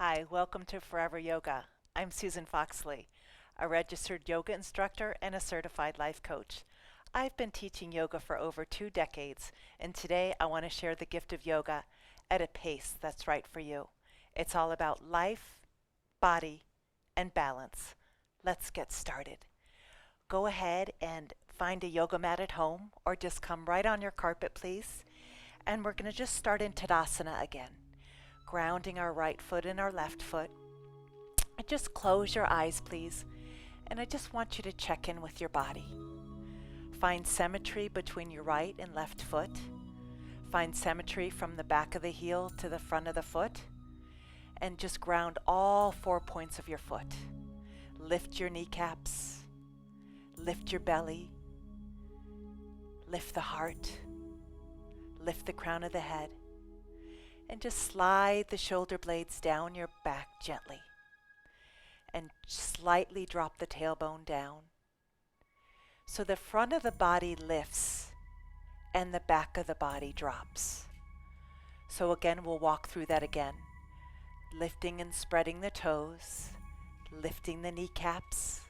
Hi, welcome to Forever Yoga. I'm Susan Foxley, a registered yoga instructor and a certified life coach. I've been teaching yoga for over 2 decades, and today I want to share the gift of yoga at a pace that's right for you. It's all about life, body, and balance. Let's get started. Go ahead and find a yoga mat at home or just come right on your carpet, please. And we're going to just start in Tadasana again, grounding our right foot in our left foot. And just close your eyes, please. And I just want you to check in with your body. Find symmetry between your right and left foot. Find symmetry from the back of the heel to the front of the foot. And just ground all 4 points of your foot. Lift your kneecaps. Lift your belly. Lift the heart. Lift the crown of the head. And just slide the shoulder blades down your back gently. And slightly drop the tailbone down. So the front of the body lifts and the back of the body drops. So again, we'll walk through that again. Lifting and spreading the toes. Lifting the kneecaps.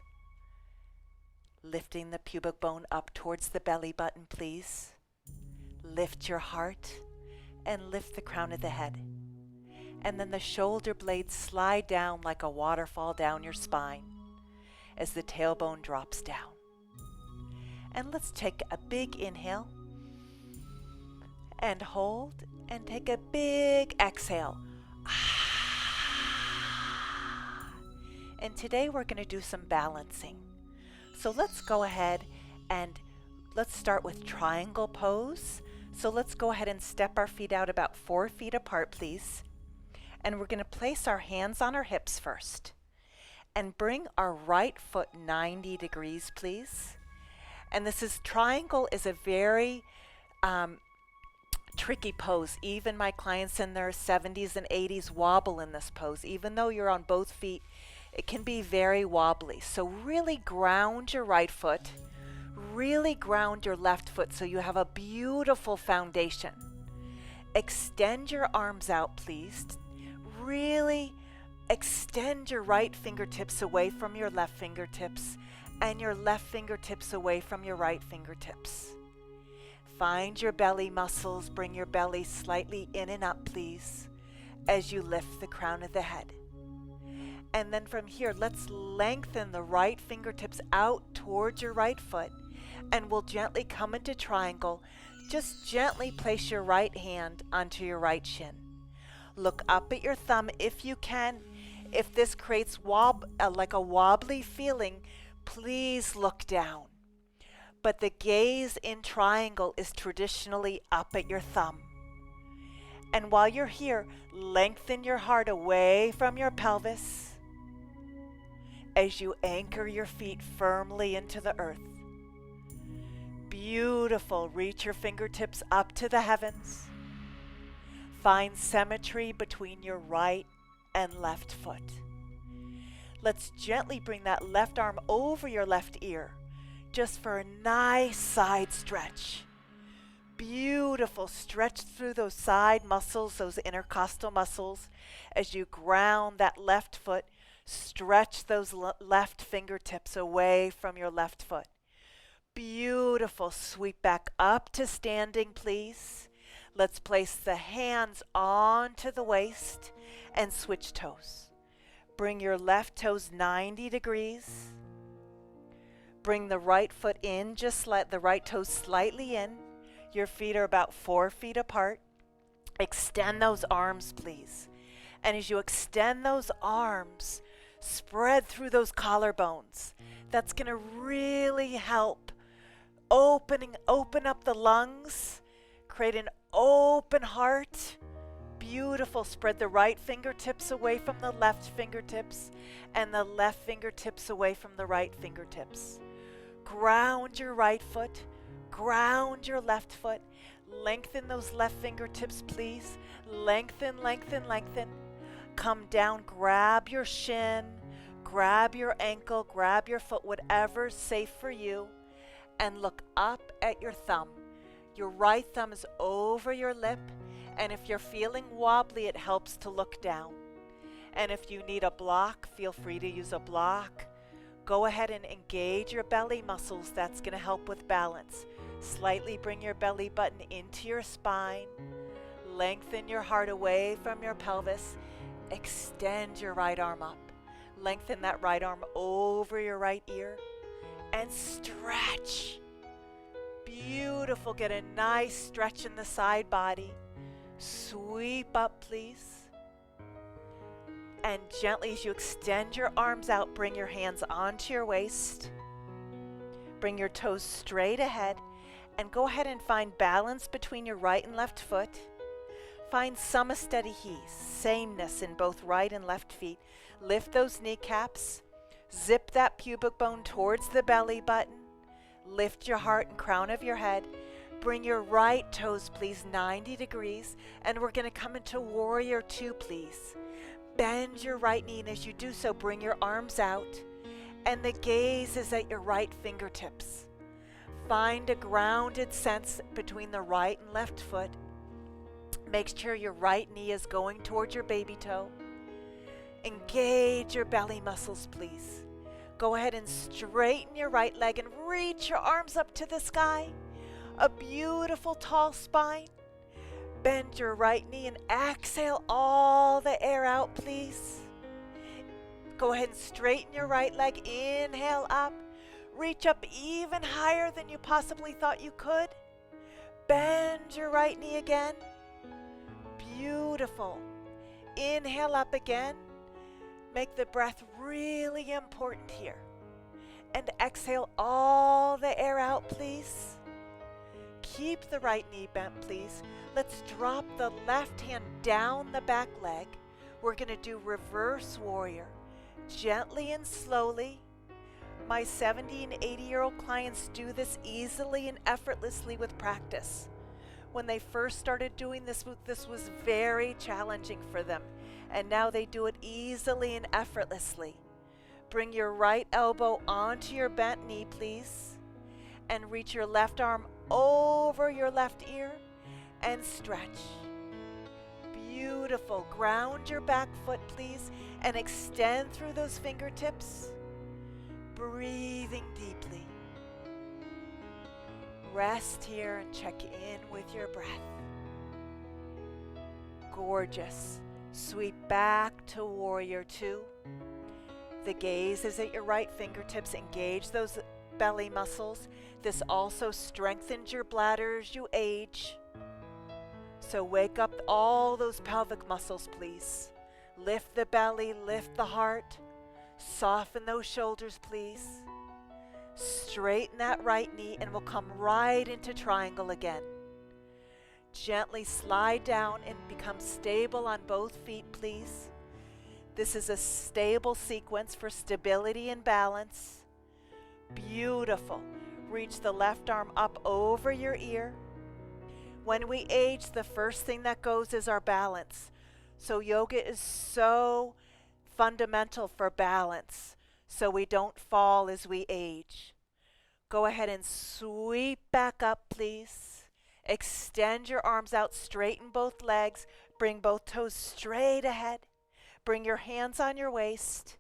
Lifting the pubic bone up towards the belly button, please. Lift your heart and lift the crown of the head. And then the shoulder blades slide down like a waterfall down your spine as the tailbone drops down. And let's take a big inhale and hold and take a big exhale. And today we're going to do some balancing. So let's go ahead and let's start with triangle pose. So let's go ahead and step our feet out about 4 feet apart, please. And we're going to place our hands on our hips first. And bring our right foot 90 degrees, please. And triangle is a very tricky pose. Even my clients in their 70s and 80s wobble in this pose. Even though you're on both feet, it can be very wobbly. So really ground your right foot. Really ground your left foot so you have a beautiful foundation. Extend your arms out, please. Really extend your right fingertips away from your left fingertips and your left fingertips away from your right fingertips. Find your belly muscles. Bring your belly slightly in and up, please, as you lift the crown of the head. And then from here, let's lengthen the right fingertips out towards your right foot. And we'll gently come into triangle. Just gently place your right hand onto your right shin. Look up at your thumb if you can. If this creates like a wobbly feeling, please look down. But the gaze in triangle is traditionally up at your thumb. And while you're here, lengthen your heart away from your pelvis as you anchor your feet firmly into the earth. Beautiful. Reach your fingertips up to the heavens. Find symmetry between your right and left foot. Let's gently bring that left arm over your left ear, just for a nice side stretch. Beautiful. Stretch through those side muscles, those intercostal muscles. As you ground that left foot, stretch those left fingertips away from your left foot. Beautiful. Sweep back up to standing, please. Let's place the hands onto the waist and switch toes. Bring your left toes 90 degrees. Bring the right foot in, just let the right toes slightly in. Your feet are about 4 feet apart. Extend those arms, please. And as you extend those arms, spread through those collarbones. That's going to really help open up the lungs, create an open heart. Beautiful. Spread the right fingertips away from the left fingertips and the left fingertips away from the right fingertips. Ground your right foot. Ground your left foot. Lengthen those left fingertips, please. Lengthen, lengthen, lengthen. Come down, grab your shin, grab your ankle, grab your foot, whatever's safe for you, and look up at your thumb. Your right thumb is over your lip, and if you're feeling wobbly, it helps to look down. And if you need a block, feel free to use a block. Go ahead and engage your belly muscles. That's going to help with balance. Slightly bring your belly button into your spine. Lengthen your heart away from your pelvis. Extend your right arm up. Lengthen that right arm over your right ear. And stretch. Beautiful. Get a nice stretch in the side body. Sweep up, please. And gently, as you extend your arms out, bring your hands onto your waist. Bring your toes straight ahead. And go ahead and find balance between your right and left foot. Find samastitihi, sameness in both right and left feet. Lift those kneecaps. Zip that pubic bone towards the belly button. Lift your heart and crown of your head. Bring your right toes, please, 90 degrees. And we're going to come into warrior two, please. Bend your right knee, and as you do so, bring your arms out. And the gaze is at your right fingertips. Find a grounded sense between the right and left foot. Make sure your right knee is going towards your baby toe. Engage your belly muscles, please. Go ahead and straighten your right leg and reach your arms up to the sky. A beautiful tall spine. Bend your right knee and exhale all the air out, please. Go ahead and straighten your right leg. Inhale up. Reach up even higher than you possibly thought you could. Bend your right knee again. Beautiful. Inhale up again. Make the breath really important here. And exhale all the air out, please. Keep the right knee bent, please. Let's drop the left hand down the back leg. We're going to do reverse warrior. Gently and slowly. My 70 and 80-year-old clients do this easily and effortlessly with practice. When they first started doing this was very challenging for them. And now they do it easily and effortlessly. Bring your right elbow onto your bent knee, please. And reach your left arm over your left ear and stretch. Beautiful. Ground your back foot, please, and extend through those fingertips. Breathing deeply. Rest here and check in with your breath. Gorgeous. Sweep back to warrior two. The gaze is at your right fingertips. Engage those belly muscles. This also strengthens your bladder as you age. So wake up all those pelvic muscles, please. Lift the belly, lift the heart. Soften those shoulders, please. Straighten that right knee, and we'll come right into triangle again. Gently slide down and become stable on both feet, please. This is a stable sequence for stability and balance. Beautiful. Reach the left arm up over your ear. When we age, the first thing that goes is our balance. So yoga is so fundamental for balance, so we don't fall as we age. Go ahead and sweep back up, please. Extend your arms out, straighten both legs, bring both toes straight ahead. Bring your hands on your waist.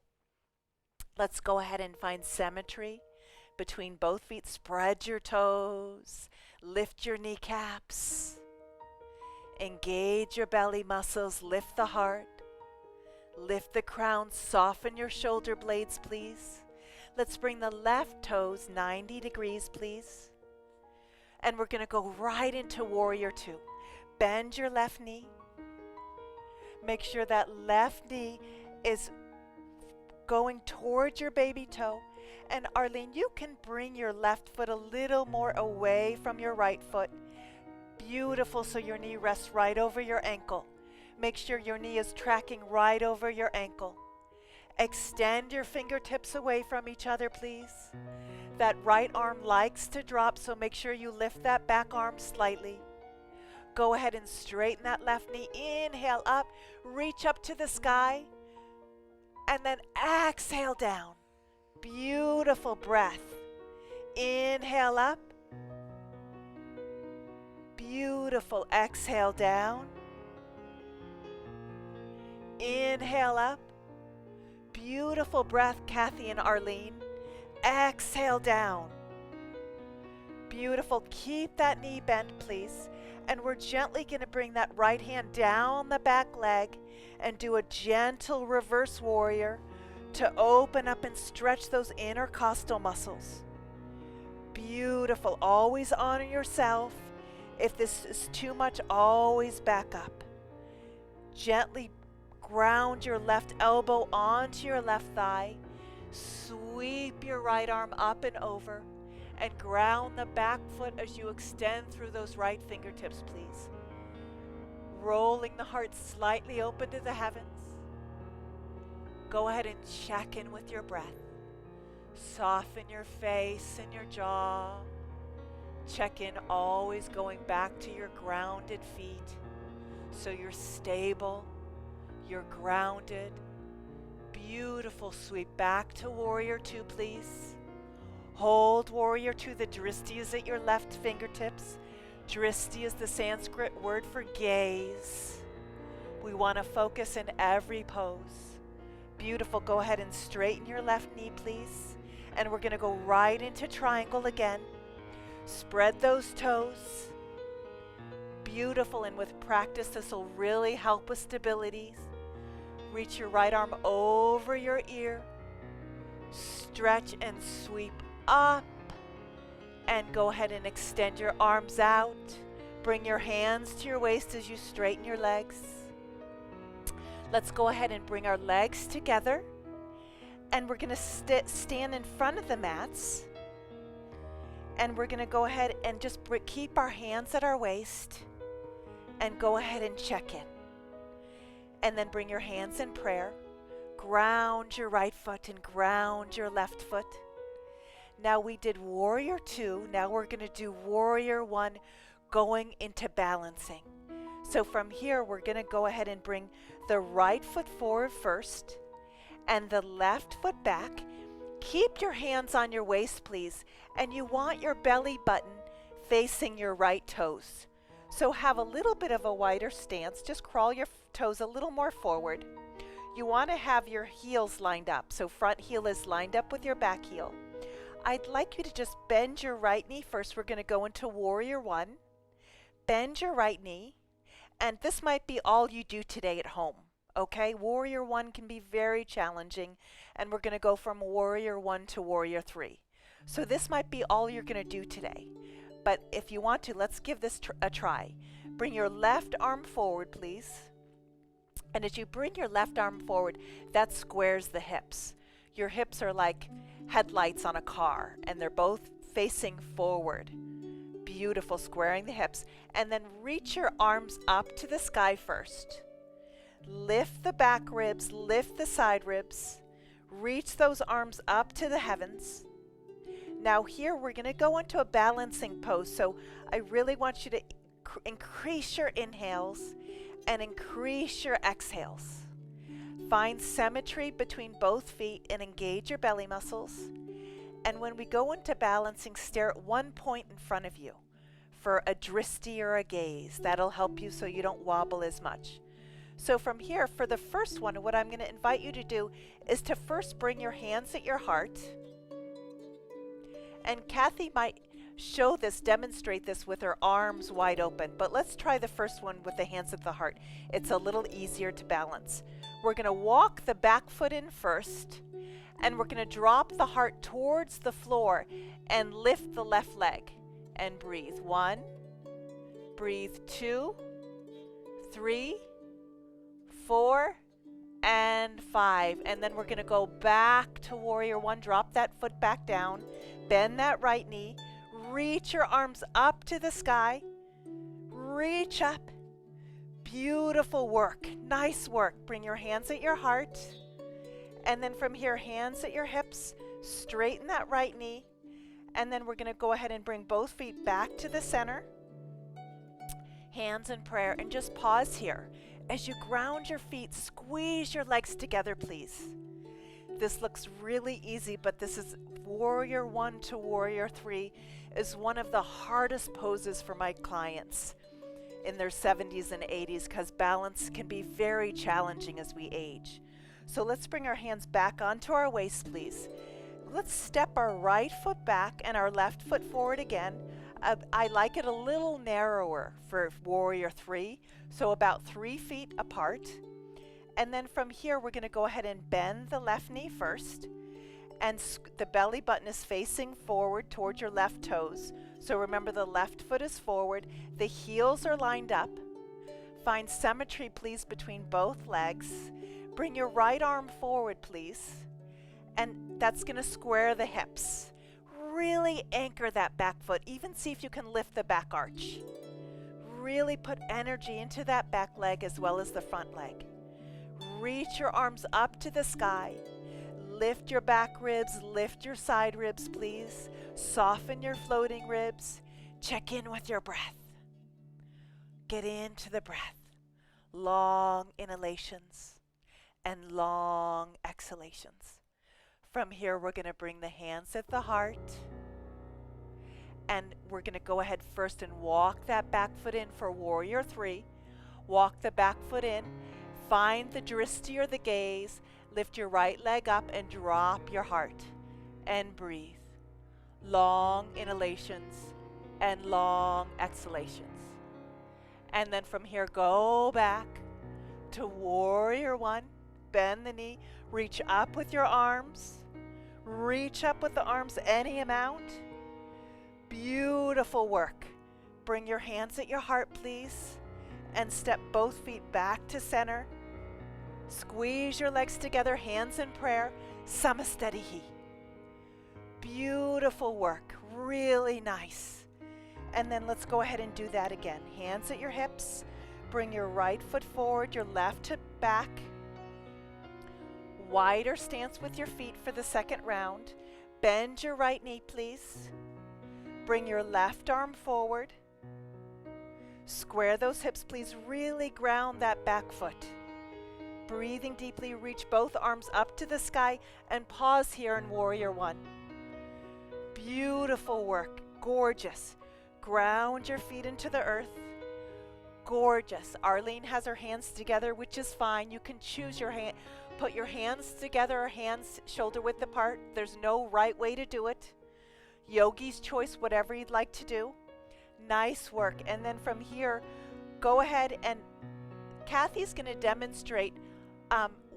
Let's go ahead and find symmetry between both feet. Spread your toes, lift your kneecaps. Engage your belly muscles, lift the heart. Lift the crown, soften your shoulder blades, please. Let's bring the left toes 90 degrees, please. And we're going to go right into warrior two. Bend your left knee. Make sure that left knee is going towards your baby toe. And Arlene, you can bring your left foot a little more away from your right foot. Beautiful, so your knee rests right over your ankle. Make sure your knee is tracking right over your ankle. Extend your fingertips away from each other, please. That right arm likes to drop, so make sure you lift that back arm slightly. Go ahead and straighten that left knee. Inhale up, reach up to the sky, and then exhale down. Beautiful breath. Inhale up. Beautiful. Exhale down. Inhale up. Beautiful breath, Kathy and Arlene. Exhale down. Beautiful. Keep that knee bent, please. And we're gently going to bring that right hand down the back leg and do a gentle reverse warrior to open up and stretch those intercostal muscles. Beautiful. Always honor yourself. If this is too much, always back up. Gently ground your left elbow onto your left thigh. Sweep your right arm up and over. And ground the back foot as you extend through those right fingertips, please. Rolling the heart slightly open to the heavens. Go ahead and check in with your breath. Soften your face and your jaw. Check in, always going back to your grounded feet. So you're stable, you're grounded. Beautiful. Sweep back to Warrior Two, please. Hold Warrior Two. The Dristi is at your left fingertips. Dristi is the Sanskrit word for gaze. We want to focus in every pose. Beautiful. Go ahead and straighten your left knee, please. And we're going to go right into triangle again. Spread those toes. Beautiful. And with practice, this will really help with stability. Reach your right arm over your ear. Stretch and sweep up. And go ahead and extend your arms out. Bring your hands to your waist as you straighten your legs. Let's go ahead and bring our legs together. And we're going to stand in front of the mats. And we're going to go ahead and just keep our hands at our waist. And go ahead and check in. And then bring your hands in prayer. Ground your right foot and ground your left foot. Now we did Warrior Two. Now we're going to do Warrior One, going into balancing. So from here, we're going to go ahead and bring the right foot forward first and the left foot back. Keep your hands on your waist, please. And you want your belly button facing your right toes. So have a little bit of a wider stance. Just crawl your toes a little more forward. You want to have your heels lined up. So front heel is lined up with your back heel. I'd like you to just bend your right knee first. We're going to go into Warrior One. Bend your right knee. And this might be all you do today at home. Okay, Warrior One can be very challenging. And we're going to go from Warrior One to Warrior Three. So this might be all you're going to do today. But if you want to, let's give this a try. Bring your left arm forward, please. And as you bring your left arm forward, that squares the hips. Your hips are like headlights on a car, and they're both facing forward. Beautiful, squaring the hips. And then reach your arms up to the sky first. Lift the back ribs, lift the side ribs. Reach those arms up to the heavens. Now here we're going to go into a balancing pose. So I really want you to increase your inhales and increase your exhales. Find symmetry between both feet and engage your belly muscles. And when we go into balancing, stare at one point in front of you for a dristi or a gaze. That'll help you so you don't wobble as much. So from here, for the first one, what I'm going to invite you to do is to first bring your hands at your heart. And Kathy might demonstrate this with her arms wide open. But let's try the first one with the hands at the heart. It's a little easier to balance. We're going to walk the back foot in first. And we're going to drop the heart towards the floor and lift the left leg. And breathe. 1, breathe 2, 3, 4, and 5. And then we're going to go back to Warrior One. Drop that foot back down. Bend that right knee. Reach your arms up to the sky. Reach up. Beautiful work. Nice work. Bring your hands at your heart. And then from here, hands at your hips. Straighten that right knee. And then we're going to go ahead and bring both feet back to the center. Hands in prayer. And just pause here. As you ground your feet, squeeze your legs together, please. This looks really easy, but this is Warrior One to Warrior Three is one of the hardest poses for my clients. in their 70s and 80s because balance can be very challenging as we age. So let's bring our hands back onto our waist, please. Let's step our right foot back and our left foot forward again. I like it a little narrower for Warrior 3, so about 3 feet apart. And then from here, we're going to go ahead and bend the left knee first. And the belly button is facing forward towards your left toes. So remember, the left foot is forward. The heels are lined up. Find symmetry, please, between both legs. Bring your right arm forward, please. And that's going to square the hips. Really anchor that back foot. Even see if you can lift the back arch. Really put energy into that back leg as well as the front leg. Reach your arms up to the sky. Lift your back ribs, lift your side ribs, please. Soften your floating ribs. Check in with your breath. Get into the breath. Long inhalations and long exhalations. From here, we're going to bring the hands at the heart. And we're going to go ahead first and walk that back foot in for Warrior 3. Walk the back foot in. Find the drishti or the gaze. Lift your right leg up and drop your heart. And breathe. Long inhalations and long exhalations. And then from here, go back to Warrior 1. Bend the knee. Reach up with your arms. Reach up with the arms any amount. Beautiful work. Bring your hands at your heart, please. And step both feet back to center. Squeeze your legs together, hands in prayer. Samastarihi. Beautiful work. Really nice. And then let's go ahead and do that again. Hands at your hips. Bring your right foot forward, your left hip back. Wider stance with your feet for the second round. Bend your right knee, please. Bring your left arm forward. Square those hips, please. Really ground that back foot. Breathing deeply, reach both arms up to the sky and pause here in Warrior 1. Beautiful work. Gorgeous. Ground your feet into the earth. Gorgeous. Arlene has her hands together, which is fine. You can choose your hand. Put your hands together or hands shoulder width apart. There's no right way to do it. Yogi's choice, whatever you'd like to do. Nice work. And then from here, go ahead and Kathy's going to demonstrate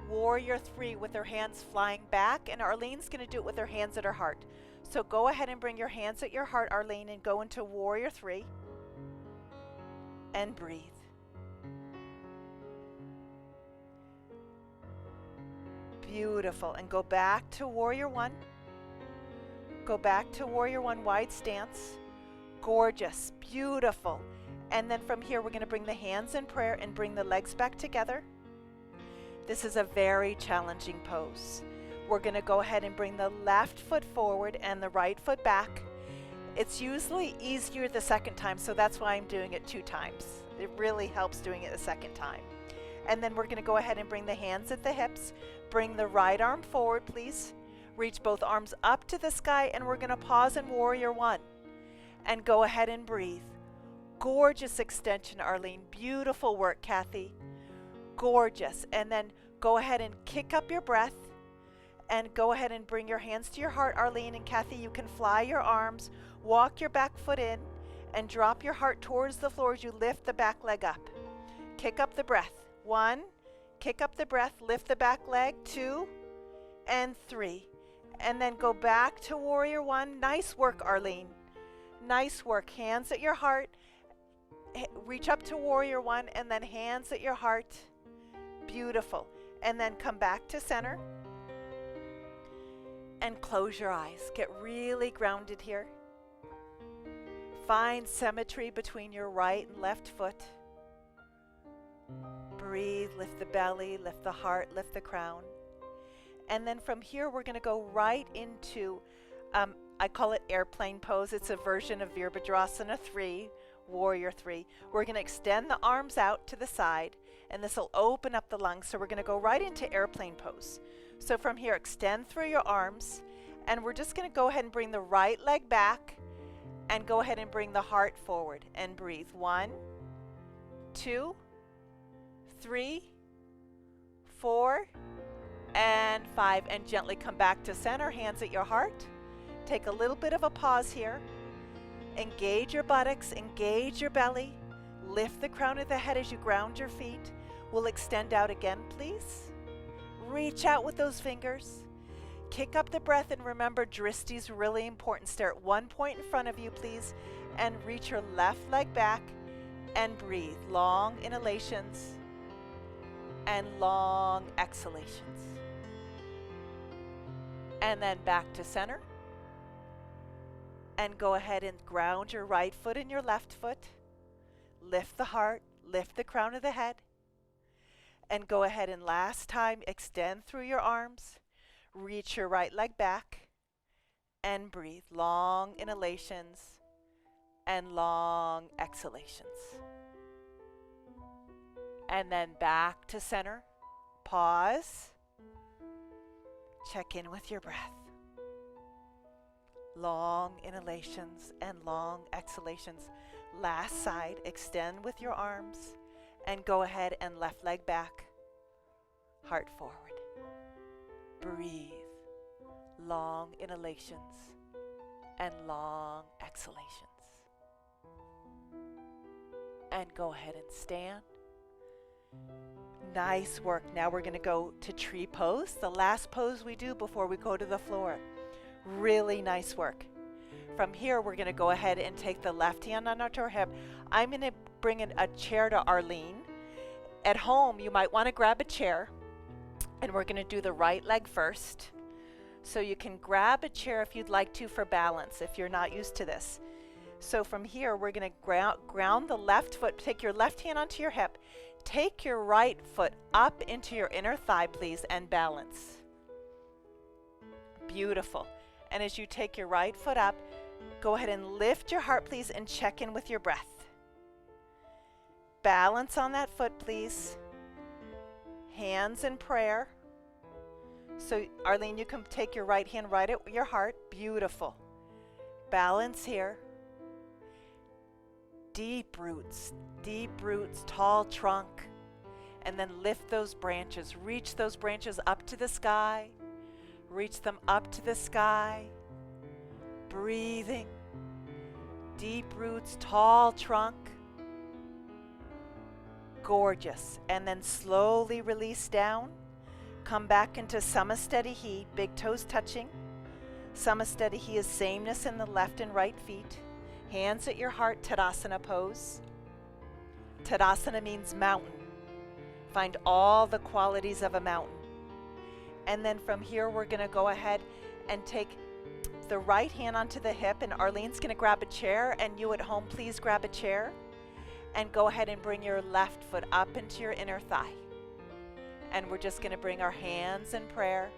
Warrior 3 with her hands flying back, and Arlene's going to do it with her hands at her heart. So go ahead and bring your hands at your heart, Arlene, and go into Warrior 3. And breathe. Beautiful. And go back to Warrior 1. Go back to Warrior 1, wide stance. Gorgeous. Beautiful. And then from here, we're going to bring the hands in prayer and bring the legs back together. This is a very challenging pose. We're going to go ahead and bring the left foot forward and the right foot back. It's usually easier the second time, so that's why I'm doing it 2 times. It really helps doing it the second time. And then we're going to go ahead and bring the hands at the hips. Bring the right arm forward, please. Reach both arms up to the sky, and we're going to pause in Warrior 1. And go ahead and breathe. Gorgeous extension, Arlene. Beautiful work, Kathy. Gorgeous. And then go ahead and kick up your breath. And go ahead and bring your hands to your heart, Arlene. And Kathy, you can fly your arms. Walk your back foot in. And drop your heart towards the floor as you lift the back leg up. Kick up the breath. 1. Kick up the breath. Lift the back leg. 2. And 3. And then go back to Warrior 1. Nice work, Arlene. Nice work. Hands at your heart. Reach up to Warrior 1 and then hands at your heart. Beautiful. And then come back to center. And close your eyes. Get really grounded here. Find symmetry between your right and left foot. Breathe, lift the belly, lift the heart, lift the crown. And then from here, we're going to go right into, I call it airplane pose. It's a version of Virabhadrasana 3, Warrior 3. We're going to extend the arms out to the side, and this will open up the lungs. So we're going to go right into airplane pose. So from here, extend through your arms, and we're just going to go ahead and bring the right leg back, and go ahead and bring the heart forward, and breathe. 1, 2, 3, 4, and 5. And gently come back to center, hands at your heart. Take a little bit of a pause here. Engage your buttocks, engage your belly. Lift the crown of the head as you ground your feet. We'll extend out again, please. Reach out with those fingers. Kick up the breath, and remember, Dristi's really important. Stare at one point in front of you, please, and reach your left leg back and breathe. Long inhalations and long exhalations. And then back to center. And go ahead and ground your right foot and your left foot. Lift the heart, lift the crown of the head. And go ahead and last time, extend through your arms. Reach your right leg back and breathe. Long inhalations and long exhalations. And then back to center. Pause. Check in with your breath. Long inhalations and long exhalations. Last side, extend with your arms and go ahead and left leg back, heart forward. Breathe. Long inhalations and long exhalations. And go ahead and stand. Nice work. Now we're going to go to tree pose, the last pose we do before we go to the floor. Really nice work. From here, we're going to go ahead and take the left hand on our hip. I'm going to bring in a chair to Arlene. At home, you might want to grab a chair, and we're going to do the right leg first. So you can grab a chair if you'd like to for balance, if you're not used to this. So from here, we're going to ground the left foot. Take your left hand onto your hip. Take your right foot up into your inner thigh, please, and balance. Beautiful. And as you take your right foot up, go ahead and lift your heart, please, and check in with your breath. Balance on that foot, please. Hands in prayer. So, Arlene, you can take your right hand right at your heart. Beautiful. Balance here. Deep roots, tall trunk. And then lift those branches. Reach those branches up to the sky. Reach them up to the sky. Breathing. Deep roots, tall trunk. Gorgeous. And then slowly release down. Come back into Samastatihi, big toes touching. Samastatihi is sameness in the left and right feet. Hands at your heart, Tadasana pose. Tadasana means mountain. Find all the qualities of a mountain. And then from here, we're going to go ahead and take the right hand onto the hip, and Arlene's going to grab a chair, and you at home, please grab a chair. And go ahead and bring your left foot up into your inner thigh. And we're just going to bring our hands in prayer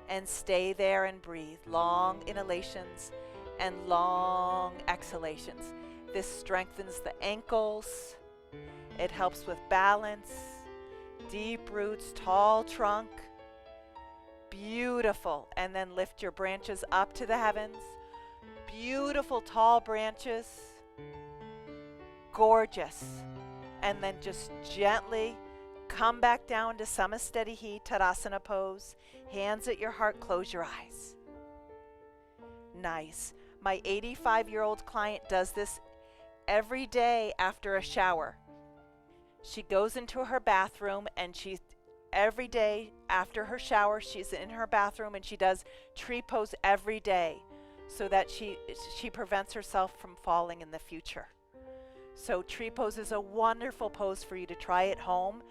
and stay there and breathe. Long inhalations and long exhalations. This strengthens the ankles. It helps with balance. Deep roots, tall trunk. Beautiful. And then lift your branches up to the heavens. Beautiful tall branches. Gorgeous. And then just gently come back down to Samastatihi, Tadasana pose. Hands at your heart, close your eyes. Nice. My 85-year-old client does this every day after a shower. She goes into her bathroom, and every day after her shower, she's in her bathroom, and she does tree pose every day so that she prevents herself from falling in the future. So tree pose is a wonderful pose for you to try at home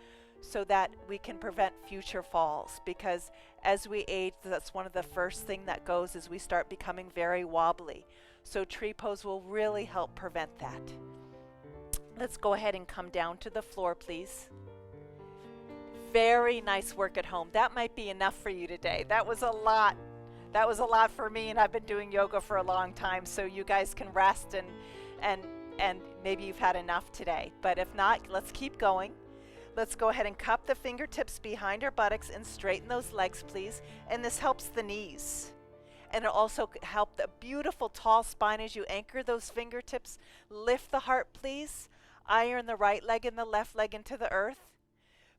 so that we can prevent future falls, because as we age, that's one of the first thing that goes is we start becoming very wobbly. So tree pose will really help prevent that. Let's go ahead and come down to the floor, please. Very nice work at home. That might be enough for you today. That was a lot. That was a lot for me, and I've been doing yoga for a long time, so you guys can rest and maybe you've had enough today. But if not, let's keep going. Let's go ahead and cup the fingertips behind our buttocks and straighten those legs, please. And this helps the knees. And it also helps the beautiful tall spine as you anchor those fingertips. Lift the heart, please. Iron the right leg and the left leg into the earth.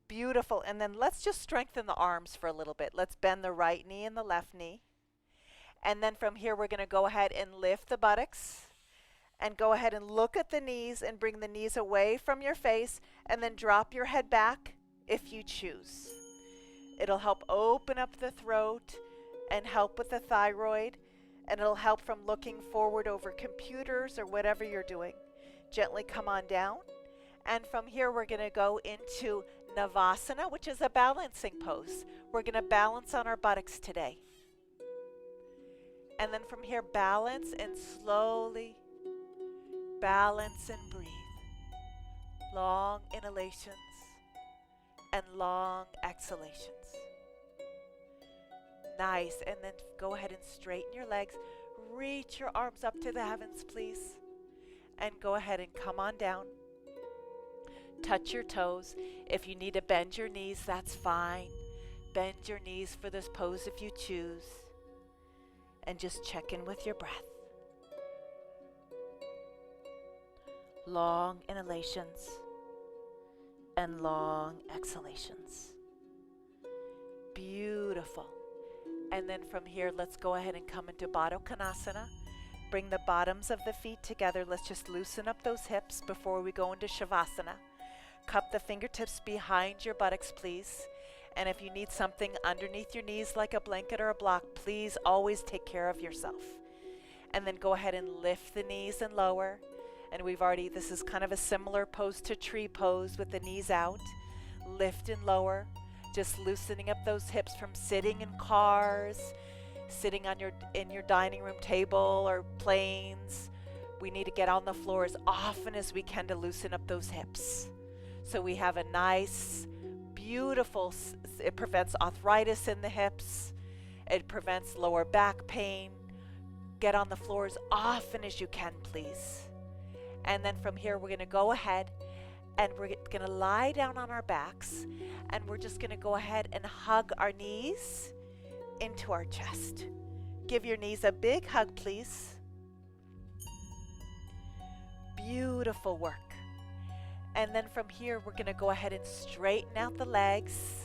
Beautiful. And then let's just strengthen the arms for a little bit. Let's bend the right knee and the left knee. And then from here, we're going to go ahead and lift the buttocks. And go ahead and look at the knees and bring the knees away from your face. And then drop your head back if you choose. It'll help open up the throat and help with the thyroid. And it'll help from looking forward over computers or whatever you're doing. Gently come on down. And from here, we're going to go into Navasana, which is a balancing pose. We're going to balance on our buttocks today. And then from here, balance and slowly balance and breathe. Long inhalations and long exhalations. Nice. And then go ahead and straighten your legs. Reach your arms up to the heavens, please. And go ahead and come on down. Touch your toes. If you need to bend your knees, that's fine. Bend your knees for this pose if you choose. And just check in with your breath. Long inhalations and long exhalations. Beautiful. And then from here, let's go ahead and come into Baddha Konasana. Bring the bottoms of the feet together. Let's just loosen up those hips before we go into Shavasana. Cup the fingertips behind your buttocks, please. And if you need something underneath your knees like a blanket or a block, please always take care of yourself. And then go ahead and lift the knees and lower. And this is kind of a similar pose to tree pose with the knees out. Lift and lower. Just loosening up those hips from sitting in cars, sitting in your dining room table or planes. We need to get on the floor as often as we can to loosen up those hips. So we have a nice, beautiful, it prevents arthritis in the hips. It prevents lower back pain. Get on the floor as often as you can, please. And then from here, we're going to go ahead and we're going to lie down on our backs. And we're just going to go ahead and hug our knees into our chest. Give your knees a big hug, please. Beautiful work. And then from here, we're going to go ahead and straighten out the legs.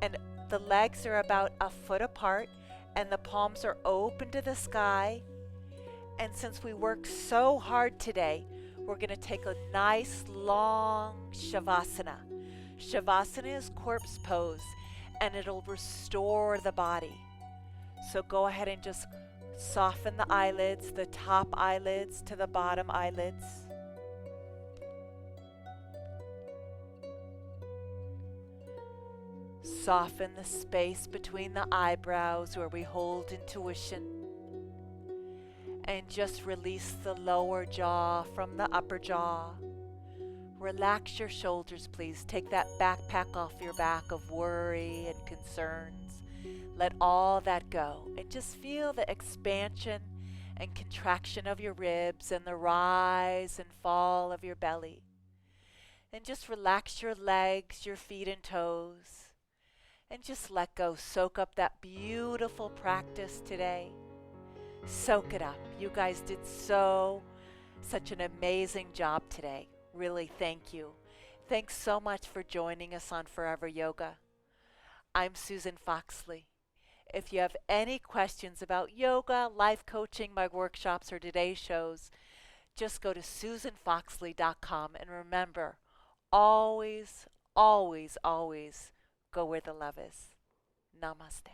And the legs are about a foot apart, and the palms are open to the sky. And since we worked so hard today, we're going to take a nice long Shavasana. Shavasana is corpse pose, and it'll restore the body. So go ahead and just soften the eyelids, the top eyelids to the bottom eyelids. Soften the space between the eyebrows where we hold intuition. And just release the lower jaw from the upper jaw. Relax your shoulders, please. Take that backpack off your back of worry and concerns. Let all that go. And just feel the expansion and contraction of your ribs and the rise and fall of your belly. And just relax your legs, your feet and toes. And just let go. Soak up that beautiful practice today. Soak it up. You guys did such an amazing job today. Really, thank you. Thanks so much for joining us on Forever Yoga. I'm Susan Foxley. If you have any questions about yoga, life coaching, my workshops, or today's shows, just go to susanfoxley.com and remember, always, always, always go where the love is. Namaste.